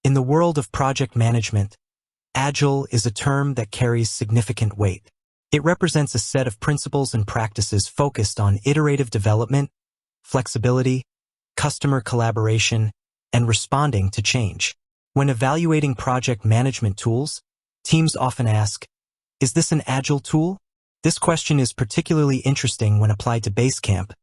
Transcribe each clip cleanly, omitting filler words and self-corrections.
In the world of project management, agile is a term that carries significant weight. It represents a set of principles and practices focused on iterative development, flexibility, customer collaboration, and responding to change. When evaluating project management tools, teams often ask, "Is this an agile tool?" This question is particularly interesting when applied to Basecamp,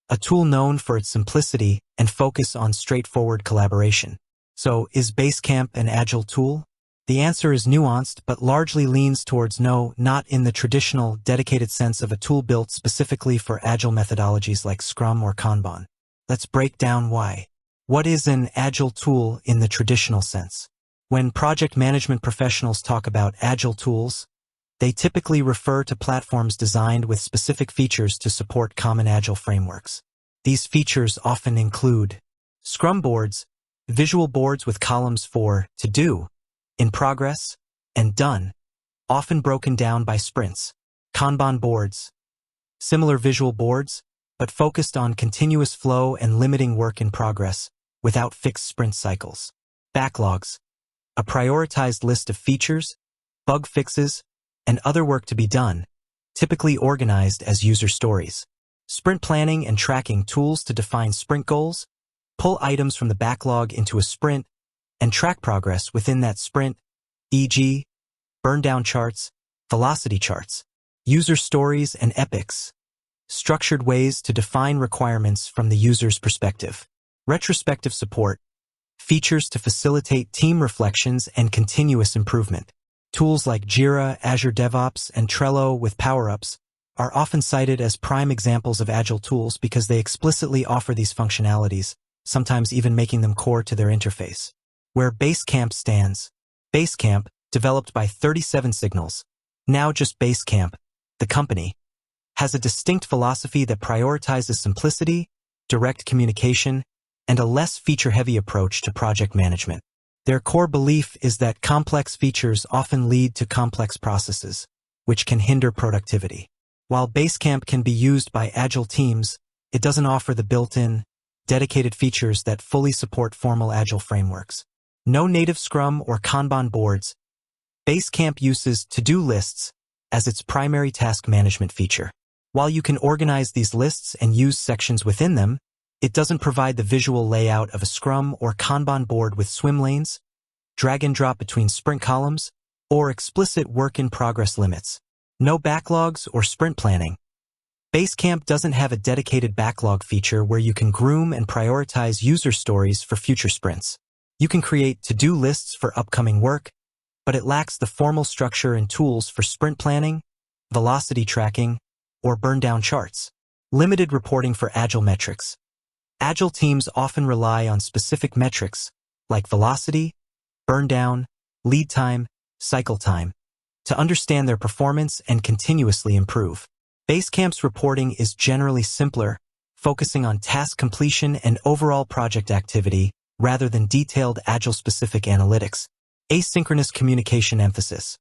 a tool known for its simplicity and focus on straightforward collaboration. So, is Basecamp an agile tool? The answer is nuanced but largely leans towards no, not in the traditional, dedicated sense of a tool built specifically for agile methodologies like Scrum or Kanban. Let's break down why. What is an agile tool in the traditional sense? When project management professionals talk about agile tools, they typically refer to platforms designed with specific features to support common agile frameworks. These features often include Scrum boards, visual boards with columns for to do, in progress, and done, often broken down by sprints. Kanban boards, similar visual boards, but focused on continuous flow and limiting work in progress without fixed sprint cycles. Backlogs, a prioritized list of features, bug fixes, and other work to be done, typically organized as user stories. Sprint planning and tracking tools to define sprint goals, pull items from the backlog into a sprint, and track progress within that sprint, e.g., burn-down charts, velocity charts, user stories and epics, structured ways to define requirements from the user's perspective. Retrospective support, features to facilitate team reflections and continuous improvement. Tools like Jira, Azure DevOps, and Trello with power-ups are often cited as prime examples of agile tools because they explicitly offer these functionalities, sometimes even making them core to their interface. Where Basecamp stands. Basecamp, developed by 37 Signals, now just Basecamp, the company, has a distinct philosophy that prioritizes simplicity, direct communication, and a less feature-heavy approach to project management. Their core belief is that complex features often lead to complex processes, which can hinder productivity. While Basecamp can be used by agile teams, it doesn't offer the built-in, dedicated features that fully support formal agile frameworks. No native Scrum or Kanban boards, Basecamp uses to-do lists as its primary task management feature. While you can organize these lists and use sections within them, it doesn't provide the visual layout of a Scrum or Kanban board with swim lanes, drag and drop between sprint columns, or explicit work-in-progress limits. No backlogs or sprint planning. Basecamp doesn't have a dedicated backlog feature where you can groom and prioritize user stories for future sprints. You can create to-do lists for upcoming work, but it lacks the formal structure and tools for sprint planning, velocity tracking, or burn-down charts. Limited reporting for agile metrics. Agile teams often rely on specific metrics like velocity, burn-down, lead time, cycle time, to understand their performance and continuously improve. Basecamp's reporting is generally simpler, focusing on task completion and overall project activity rather than detailed Agile-specific analytics. Asynchronous communication emphasis.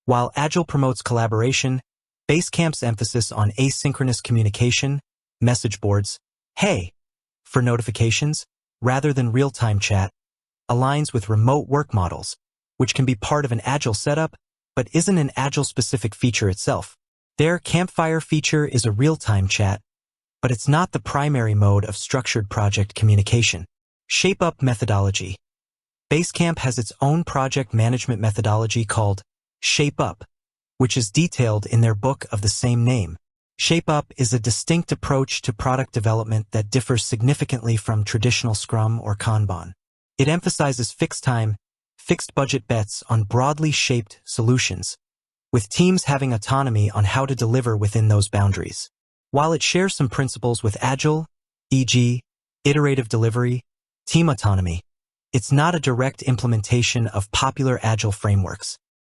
While Agile promotes collaboration, Basecamp's emphasis on asynchronous communication, message boards, hey, for notifications, rather than real-time chat, aligns with remote work models, which can be part of an Agile setup, but isn't an Agile-specific feature itself. Their Campfire feature is a real-time chat, but it's not the primary mode of structured project communication. Shape-up methodology. Basecamp has its own project management methodology called Shape-up, which is detailed in their book of the same name. Shape-up is a distinct approach to product development that differs significantly from traditional Scrum or Kanban. It emphasizes fixed time, fixed budget bets on broadly shaped solutions, with teams having autonomy on how to deliver within those boundaries. While it shares some principles with Agile, e.g., iterative delivery, team autonomy, it's not a direct implementation of popular Agile frameworks.